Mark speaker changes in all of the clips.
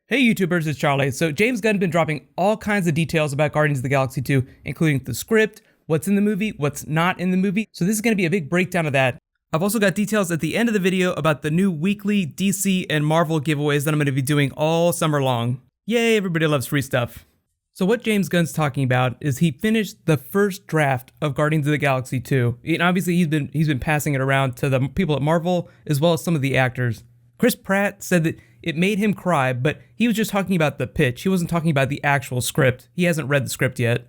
Speaker 1: Hey YouTubers, it's Charlie. So James Gunn been dropping all kinds of details about Guardians of the Galaxy 2, including the script, what's in the movie, what's not in the movie. So this is going to be a big breakdown of that. I've also got details at the end of the video about the new weekly DC and Marvel giveaways that I'm going to be doing all summer long. Yay, everybody loves free stuff. So what James Gunn's talking about is he finished the first draft of Guardians of the Galaxy 2. And obviously he's been passing it around to the people at Marvel as well as some of the actors. Chris Pratt said that it made him cry, but he was just talking about the pitch. He wasn't talking about the actual script. He hasn't read the script yet.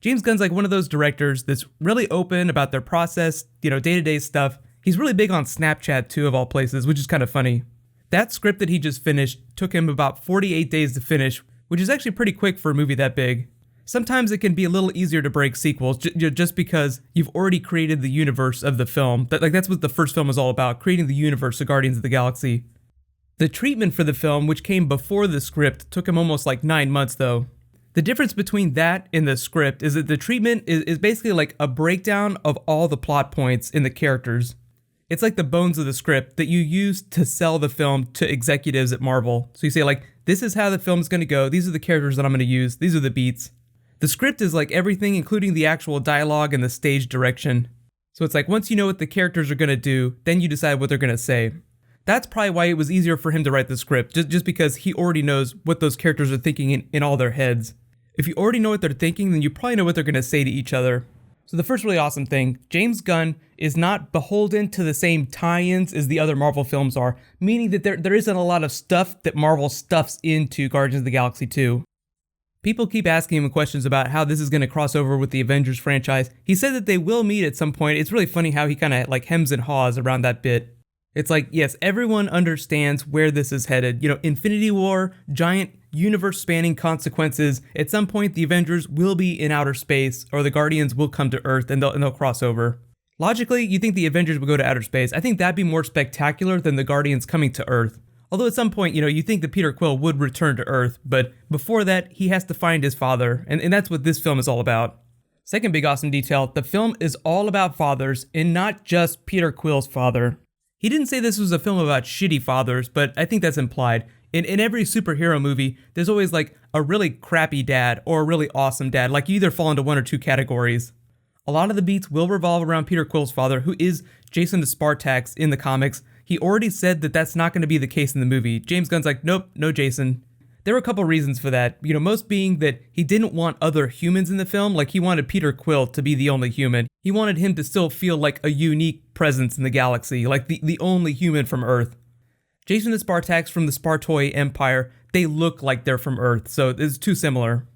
Speaker 1: James Gunn's like one of those directors that's really open about their process, day-to-day stuff. He's really big on Snapchat too, of all places, which is kind of funny. That script that he just finished took him about 48 days to finish, which is actually pretty quick for a movie that big. Sometimes it can be a little easier to break sequels just because you've already created the universe of the film. That's what the first film was all about, creating the universe of Guardians of the Galaxy. The treatment for the film, which came before the script, took him almost like 9 months though. The difference between that and the script is that the treatment is basically like a breakdown of all the plot points in the characters. It's like the bones of the script that you use to sell the film to executives at Marvel. So you say like, this is how the film's gonna go, these are the characters that I'm gonna use, these are the beats. The script is like everything, including the actual dialogue and the stage direction. So it's like once you know what the characters are gonna do, then you decide what they're gonna say. That's probably why it was easier for him to write the script, just because he already knows what those characters are thinking in all their heads. If you already know what they're thinking, then you probably know what they're gonna say to each other. So the first really awesome thing, James Gunn is not beholden to the same tie-ins as the other Marvel films are, meaning that there isn't a lot of stuff that Marvel stuffs into Guardians of the Galaxy 2. People keep asking him questions about how this is going to cross over with the Avengers franchise. He said that they will meet at some point. It's really funny how he kind of like hems and haws around that bit. It's like, yes, everyone understands where this is headed. Infinity War, giant universe-spanning consequences. At some point, the Avengers will be in outer space, or the Guardians will come to Earth and they'll cross over. Logically, you think the Avengers will go to outer space. I think that'd be more spectacular than the Guardians coming to Earth. Although at some point, you think that Peter Quill would return to Earth, but before that, he has to find his father, and that's what this film is all about. Second big awesome detail, the film is all about fathers, and not just Peter Quill's father. He didn't say this was a film about shitty fathers, but I think that's implied. In every superhero movie, there's always like a really crappy dad, or a really awesome dad, like you either fall into one or two categories. A lot of the beats will revolve around Peter Quill's father, who is Jason the Spartax in the comics. He already said that that's not going to be the case in the movie. James Gunn's like, nope, no Jason. There were a couple reasons for that. Most being that he didn't want other humans in the film. Like he wanted Peter Quill to be the only human. He wanted him to still feel like a unique presence in the galaxy, like the only human from Earth. Jason the Spartax from the Spartoi Empire, they look like they're from Earth, so it's too similar.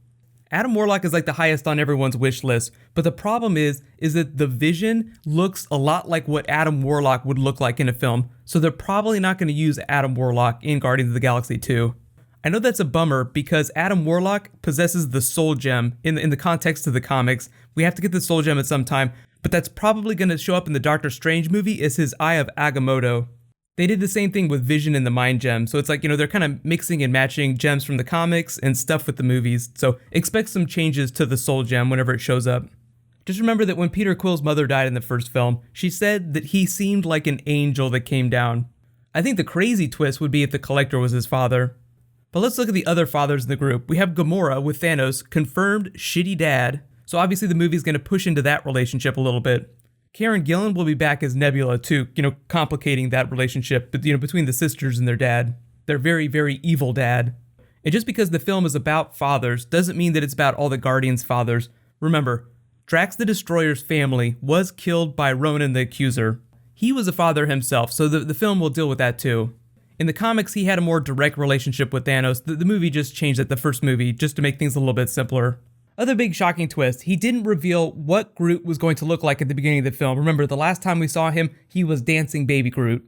Speaker 1: Adam Warlock is like the highest on everyone's wish list, but the problem is that the Vision looks a lot like what Adam Warlock would look like in a film, so they're probably not going to use Adam Warlock in Guardians of the Galaxy 2. I know that's a bummer because Adam Warlock possesses the Soul Gem in the context of the comics. We have to get the Soul Gem at some time, but that's probably going to show up in the Doctor Strange movie as his Eye of Agamotto. They did the same thing with Vision and the Mind Gem, so it's like, they're kind of mixing and matching gems from the comics and stuff with the movies, so expect some changes to the Soul Gem whenever it shows up. Just remember that when Peter Quill's mother died in the first film, she said that he seemed like an angel that came down. I think the crazy twist would be if the Collector was his father. But let's look at the other fathers in the group. We have Gamora with Thanos, confirmed shitty dad, so obviously the movie's going to push into that relationship a little bit. Karen Gillan will be back as Nebula too, complicating that relationship, between the sisters and their dad. Their very, very evil dad. And just because the film is about fathers doesn't mean that it's about all the Guardians' fathers. Remember, Drax the Destroyer's family was killed by Ronan the Accuser. He was a father himself, so the film will deal with that too. In the comics, he had a more direct relationship with Thanos. The movie just changed it, the first movie, just to make things a little bit simpler. Other big shocking twist, he didn't reveal what Groot was going to look like at the beginning of the film. Remember, the last time we saw him, he was dancing baby Groot.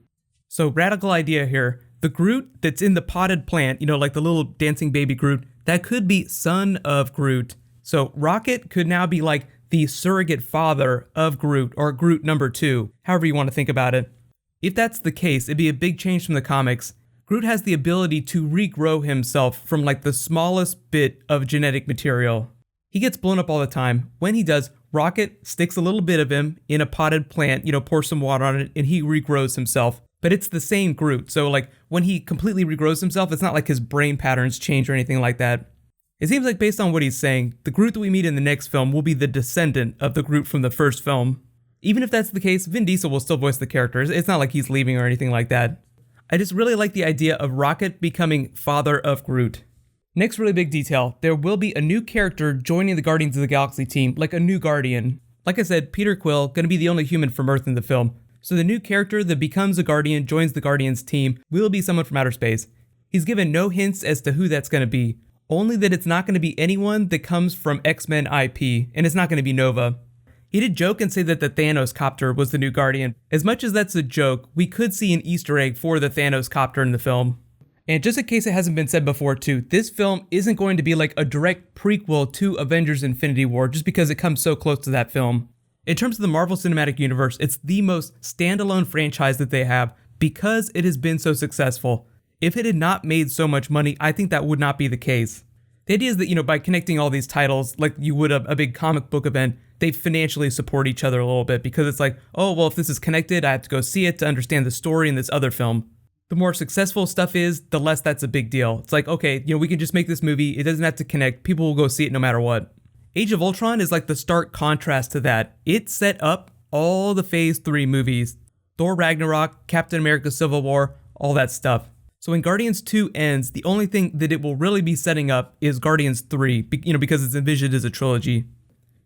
Speaker 1: So radical idea here, the Groot that's in the potted plant, like the little dancing baby Groot, that could be son of Groot. So Rocket could now be like the surrogate father of Groot, or Groot number 2, however you want to think about it. If that's the case, it'd be a big change from the comics. Groot has the ability to regrow himself from like the smallest bit of genetic material. He gets blown up all the time. When he does, Rocket sticks a little bit of him in a potted plant, pours some water on it, and he regrows himself. but it's the same Groot. So like when he completely regrows himself, it's not like his brain patterns change or anything like that. It seems like based on what he's saying, the Groot that we meet in the next film will be the descendant of the Groot from the first film. Even if that's the case, Vin Diesel will still voice the character. It's not like he's leaving or anything like that. I just really like the idea of Rocket becoming father of Groot. Next really big detail, there will be a new character joining the Guardians of the Galaxy team, like a new Guardian. Like I said, Peter Quill, gonna be the only human from Earth in the film. So the new character that becomes a Guardian, joins the Guardians team, will be someone from outer space. He's given no hints as to who that's gonna be, only that it's not gonna be anyone that comes from X-Men IP, and it's not gonna be Nova. He did joke and say that the Thanos copter was the new Guardian. As much as that's a joke, we could see an Easter egg for the Thanos copter in the film. And just in case it hasn't been said before too, this film isn't going to be like a direct prequel to Avengers Infinity War just because it comes so close to that film. In terms of the Marvel Cinematic Universe, it's the most standalone franchise that they have because it has been so successful. If it had not made so much money, I think that would not be the case. The idea is that, by connecting all these titles, like you would a big comic book event, they financially support each other a little bit because it's like, oh, well, if this is connected, I have to go see it to understand the story in this other film. The more successful stuff is, the less that's a big deal. It's like, okay, we can just make this movie. It doesn't have to connect. People will go see it no matter what. Age of Ultron is like the stark contrast to that. It set up all the Phase 3 movies. Thor Ragnarok, Captain America Civil War, all that stuff. So when Guardians 2 ends, the only thing that it will really be setting up is Guardians 3, because it's envisioned as a trilogy.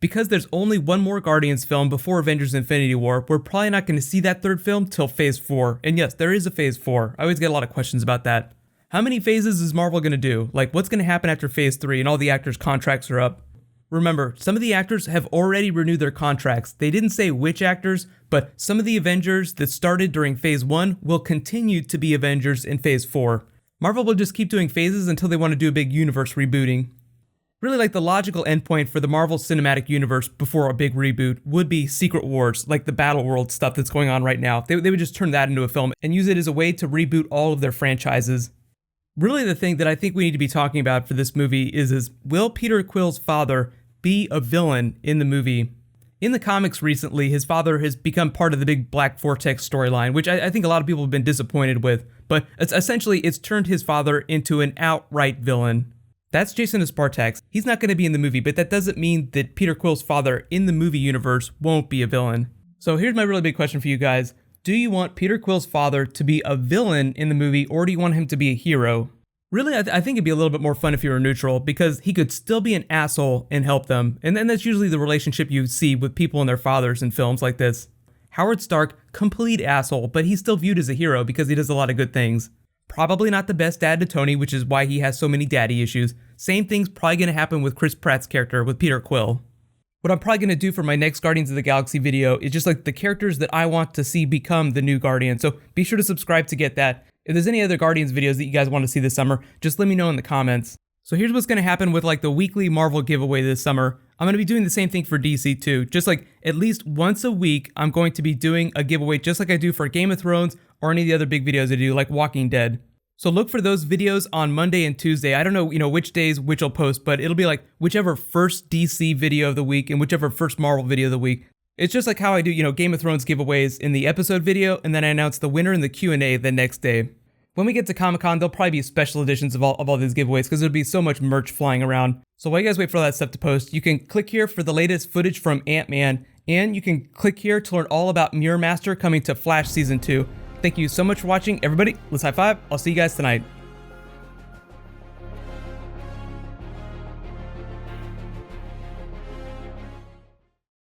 Speaker 1: Because there's only one more Guardians film before Avengers Infinity War, we're probably not going to see that third film till Phase 4. And yes, there is a Phase 4. I always get a lot of questions about that. How many phases is Marvel going to do? Like, what's going to happen after Phase 3 and all the actors' contracts are up? Remember, some of the actors have already renewed their contracts. They didn't say which actors, but some of the Avengers that started during Phase 1 will continue to be Avengers in Phase 4. Marvel will just keep doing phases until they want to do a big universe rebooting. Really, like the logical endpoint for the Marvel Cinematic Universe before a big reboot would be Secret Wars, like the Battle World stuff that's going on right now. They would just turn that into a film and use it as a way to reboot all of their franchises. Really, the thing that I think we need to be talking about for this movie is will Peter Quill's father be a villain in the movie? In the comics recently, his father has become part of the big Black Vortex storyline, which I think a lot of people have been disappointed with, but it's turned his father into an outright villain. That's Jason Ispartax. He's not going to be in the movie, but that doesn't mean that Peter Quill's father in the movie universe won't be a villain. So here's my really big question for you guys. Do you want Peter Quill's father to be a villain in the movie, or do you want him to be a hero? Really, I think it'd be a little bit more fun if you were neutral, because he could still be an asshole and help them, and then that's usually the relationship you see with people and their fathers in films like this. Howard Stark, complete asshole, but he's still viewed as a hero because he does a lot of good things. Probably not the best dad to Tony, which is why he has so many daddy issues. Same thing's probably going to happen with Chris Pratt's character, with Peter Quill. What I'm probably going to do for my next Guardians of the Galaxy video is just like the characters that I want to see become the new Guardian, so be sure to subscribe to get that. If there's any other Guardians videos that you guys want to see this summer, just let me know in the comments. So here's what's going to happen with like the weekly Marvel giveaway this summer. I'm going to be doing the same thing for DC too. Just like at least once a week, I'm going to be doing a giveaway just like I do for Game of Thrones or any of the other big videos I do, like Walking Dead. So look for those videos on Monday and Tuesday. I don't know, which days which I'll post, but it'll be like whichever first DC video of the week and whichever first Marvel video of the week. It's just like how I do, Game of Thrones giveaways in the episode video, and then I announce the winner in the Q&A the next day. When we get to Comic-Con, there'll probably be special editions of all these giveaways because there'll be so much merch flying around. So while you guys wait for all that stuff to post, you can click here for the latest footage from Ant-Man, and you can click here to learn all about Mirror Master coming to Flash Season 2. Thank you so much for watching, everybody. Let's high five. I'll see you guys tonight.